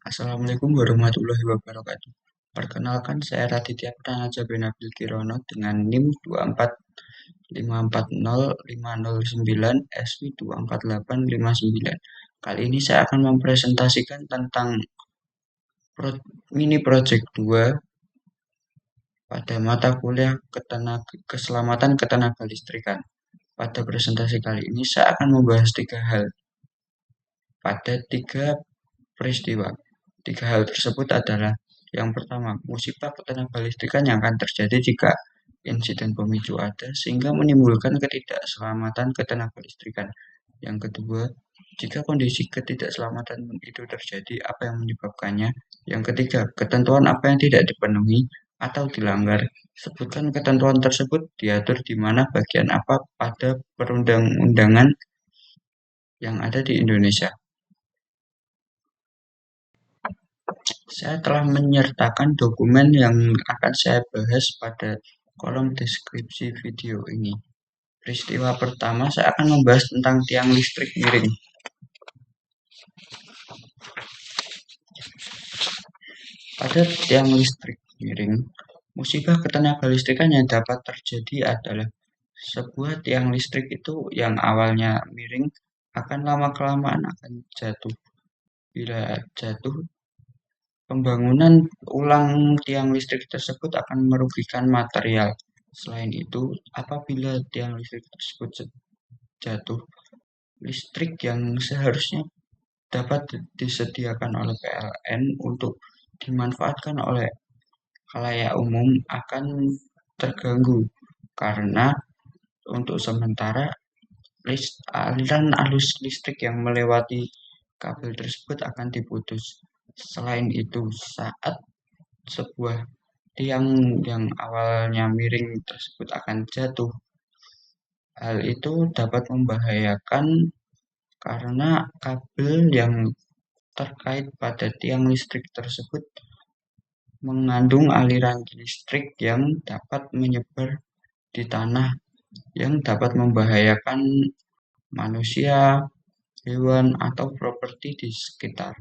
Assalamualaikum warahmatullahi wabarakatuh. Perkenalkan, saya Raditya Pranaja Benabil Kirono dengan NIM 245405009 SW 24859. Kali ini saya akan mempresentasikan tentang mini project 2 pada mata kuliah keselamatan ketenaga listrikan. Pada presentasi kali ini saya akan membahas tiga hal pada tiga peristiwa. Tiga hal tersebut adalah yang pertama, musibah ketenaga listrikan yang akan terjadi jika insiden pemicu ada sehingga menimbulkan ketidakselamatan ketenaga listrikan. Yang kedua, jika kondisi ketidakselamatan itu terjadi, apa yang menyebabkannya? Yang ketiga, ketentuan apa yang tidak dipenuhi atau dilanggar. Sebutkan ketentuan tersebut diatur di mana bagian apa pada perundang-undangan yang ada di Indonesia. Saya telah menyertakan dokumen yang akan saya bahas pada kolom deskripsi video ini. Peristiwa pertama, saya akan membahas tentang tiang listrik miring. Pada tiang listrik miring, musibah ketenaga listrikan yang dapat terjadi adalah sebuah tiang listrik itu yang awalnya miring akan lama-kelamaan akan jatuh. Bila jatuh, pembangunan ulang tiang listrik tersebut akan merugikan material. Selain itu, apabila tiang listrik tersebut jatuh, listrik yang seharusnya dapat disediakan oleh PLN untuk dimanfaatkan oleh khalayak umum akan terganggu karena untuk sementara aliran arus listrik yang melewati kabel tersebut akan diputus. Selain itu, saat sebuah tiang yang awalnya miring tersebut akan jatuh, hal itu dapat membahayakan karena kabel yang terkait pada tiang listrik tersebut mengandung aliran listrik yang dapat menyebar di tanah yang dapat membahayakan manusia, hewan, atau properti di sekitar.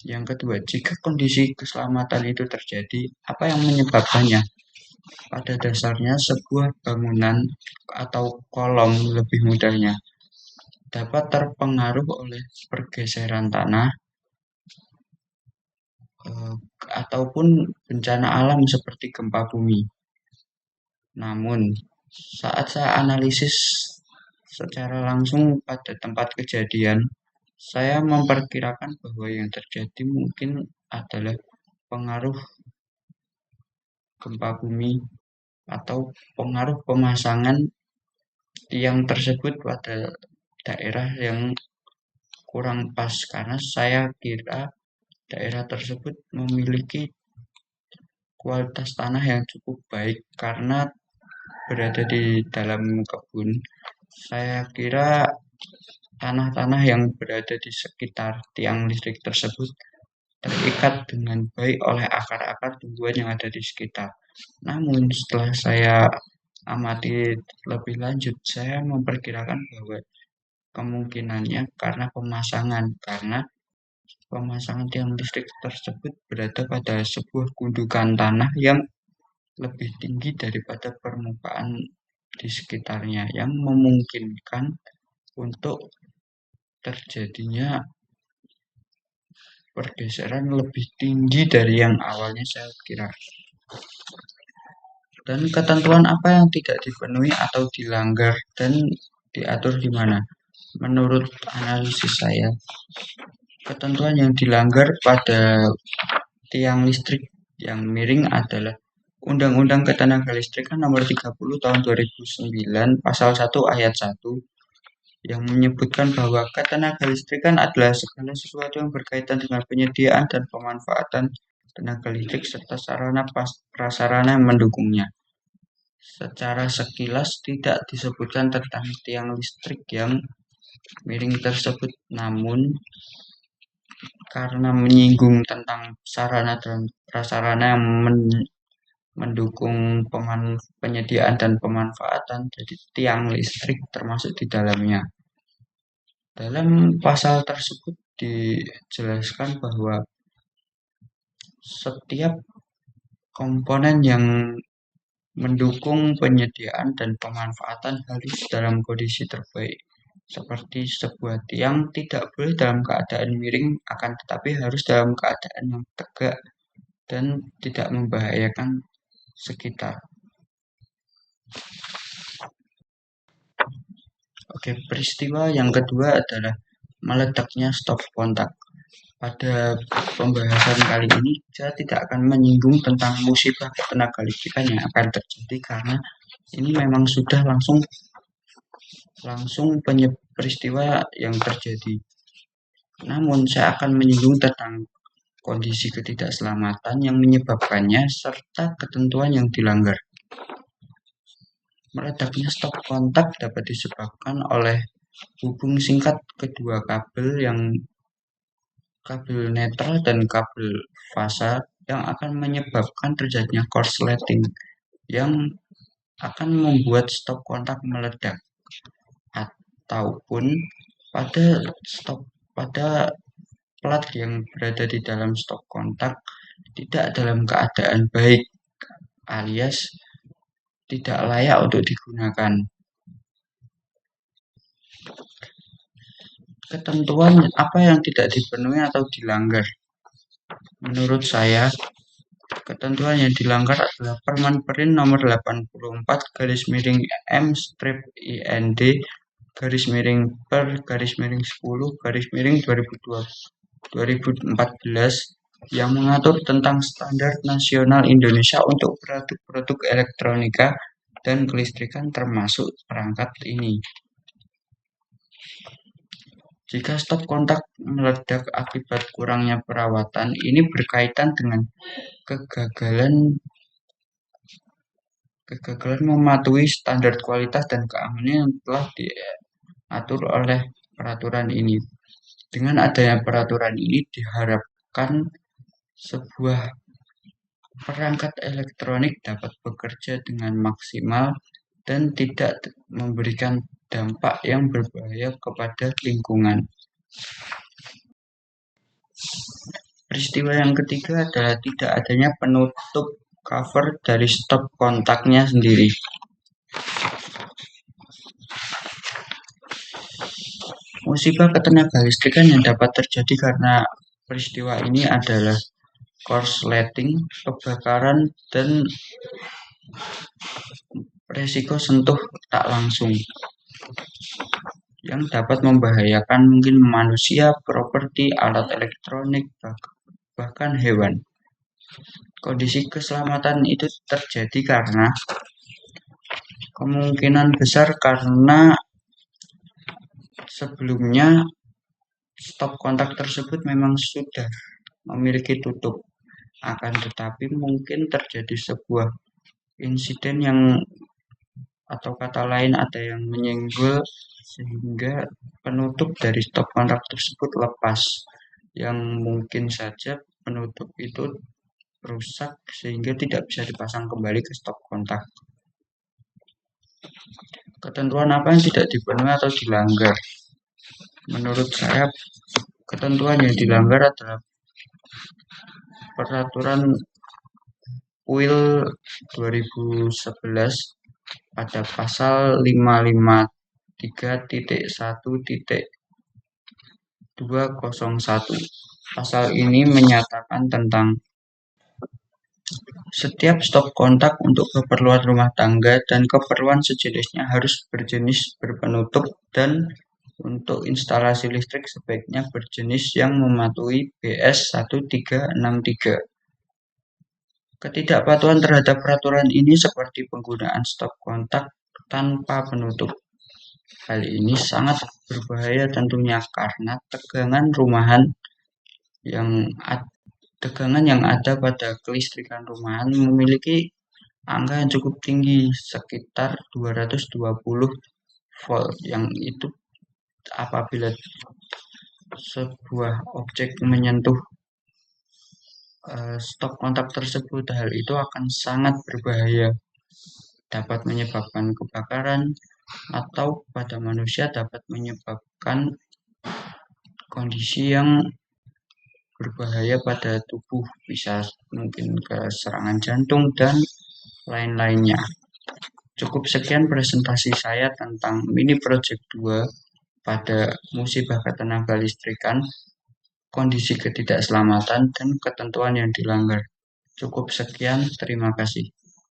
Yang kedua, jika kondisi keselamatan itu terjadi, apa yang menyebabkannya? Pada dasarnya, sebuah bangunan atau kolom lebih mudahnya dapat terpengaruh oleh pergeseran tanah ataupun bencana alam seperti gempa bumi. Namun, saat saya analisis secara langsung pada tempat kejadian, saya memperkirakan bahwa yang terjadi mungkin adalah pengaruh gempa bumi atau pengaruh pemasangan tiang tersebut pada daerah yang kurang pas karena saya kira daerah tersebut memiliki kualitas tanah yang cukup baik karena berada di dalam kebun. Saya kira tanah-tanah yang berada di sekitar tiang listrik tersebut terikat dengan baik oleh akar-akar tumbuhan yang ada di sekitar. Namun setelah saya amati lebih lanjut, saya memperkirakan bahwa kemungkinannya karena pemasangan tiang listrik tersebut berada pada sebuah gundukan tanah yang lebih tinggi daripada permukaan di sekitarnya yang memungkinkan untuk terjadinya pergeseran lebih tinggi dari yang awalnya saya kira. Dan ketentuan apa yang tidak dipenuhi atau dilanggar dan diatur di mana? Menurut analisis saya, ketentuan yang dilanggar pada tiang listrik yang miring adalah Undang-Undang Ketenaga Listrikan Nomor 30 Tahun 2009 Pasal 1 Ayat 1 yang menyebutkan bahwa ketenaga listrikan adalah segala sesuatu yang berkaitan dengan penyediaan dan pemanfaatan tenaga listrik serta sarana prasarana yang mendukungnya. Secara sekilas tidak disebutkan tentang tiang listrik yang miring tersebut, namun karena menyinggung tentang sarana dan prasarana yang mendukung penyediaan dan pemanfaatan, jadi tiang listrik termasuk di dalamnya. Dalam pasal tersebut dijelaskan bahwa setiap komponen yang mendukung penyediaan dan pemanfaatan harus dalam kondisi terbaik. Seperti sebuah tiang tidak boleh dalam keadaan miring, akan tetapi harus dalam keadaan yang tegak dan tidak membahayakan sekitar. Oke, peristiwa yang kedua adalah meledaknya stop kontak. Pada pembahasan kali ini, saya tidak akan menyinggung tentang musibah ketenaga listrikan yang akan terjadi karena ini memang sudah langsung peristiwa yang terjadi. Namun, saya akan menyinggung tentang kondisi ketidakselamatan yang menyebabkannya serta ketentuan yang dilanggar. Meledaknya stop kontak dapat disebabkan oleh hubung singkat kedua kabel netral dan kabel fasa yang akan menyebabkan terjadinya korsleting yang akan membuat stop kontak meledak, ataupun pada plat yang berada di dalam stop kontak tidak dalam keadaan baik alias tidak layak untuk digunakan. Ketentuan apa yang tidak dipenuhi atau dilanggar? Menurut saya, ketentuan yang dilanggar adalah Permen Perin nomor 84 garis miring M/IND garis miring per garis miring 10 garis miring 2014 yang mengatur tentang standar nasional Indonesia untuk produk-produk elektronika dan kelistrikan termasuk perangkat ini. Jika stop kontak meledak akibat kurangnya perawatan, ini berkaitan dengan kegagalan mematuhi standar kualitas dan keamanan yang telah diatur oleh peraturan ini. Dengan adanya peraturan ini diharapkan sebuah perangkat elektronik dapat bekerja dengan maksimal dan tidak memberikan dampak yang berbahaya kepada lingkungan. Peristiwa yang ketiga adalah tidak adanya penutup cover dari stop kontaknya sendiri. Musibah ketenaga listrikan yang dapat terjadi karena peristiwa ini adalah korsleting, kebakaran, dan resiko sentuh tak langsung yang dapat membahayakan mungkin manusia, properti, alat elektronik, bahkan hewan. Kondisi keselamatan itu terjadi karena kemungkinan besar karena sebelumnya stop kontak tersebut memang sudah memiliki tutup, akan tetapi mungkin terjadi sebuah insiden yang atau kata lain ada yang menyenggol sehingga penutup dari stop kontak tersebut lepas, yang mungkin saja penutup itu rusak sehingga tidak bisa dipasang kembali ke stop kontak. Ketentuan apa yang tidak dipenuhi atau dilanggar? Menurut saya, ketentuan yang dilanggar adalah peraturan UIL 2011 pada pasal 553.1.201. Pasal ini menyatakan tentang setiap stop kontak untuk keperluan rumah tangga dan keperluan sejenisnya harus berjenis berpenutup, dan untuk instalasi listrik sebaiknya berjenis yang mematuhi BS 1363. Ketidakpatuhan terhadap peraturan ini seperti penggunaan stop kontak tanpa penutup. Hal ini sangat berbahaya tentunya karena tegangan yang ada pada kelistrikan rumahan memiliki angka yang cukup tinggi, sekitar 220 volt, yang itu apabila sebuah objek menyentuh stop kontak tersebut, hal itu akan sangat berbahaya, dapat menyebabkan kebakaran, atau pada manusia dapat menyebabkan kondisi yang berbahaya pada tubuh, bisa mungkin ke serangan jantung dan lain-lainnya. Cukup sekian presentasi saya tentang mini project 2 pada musibah ketenaga listrikan, kondisi ketidakselamatan, dan ketentuan yang dilanggar. Cukup sekian, terima kasih.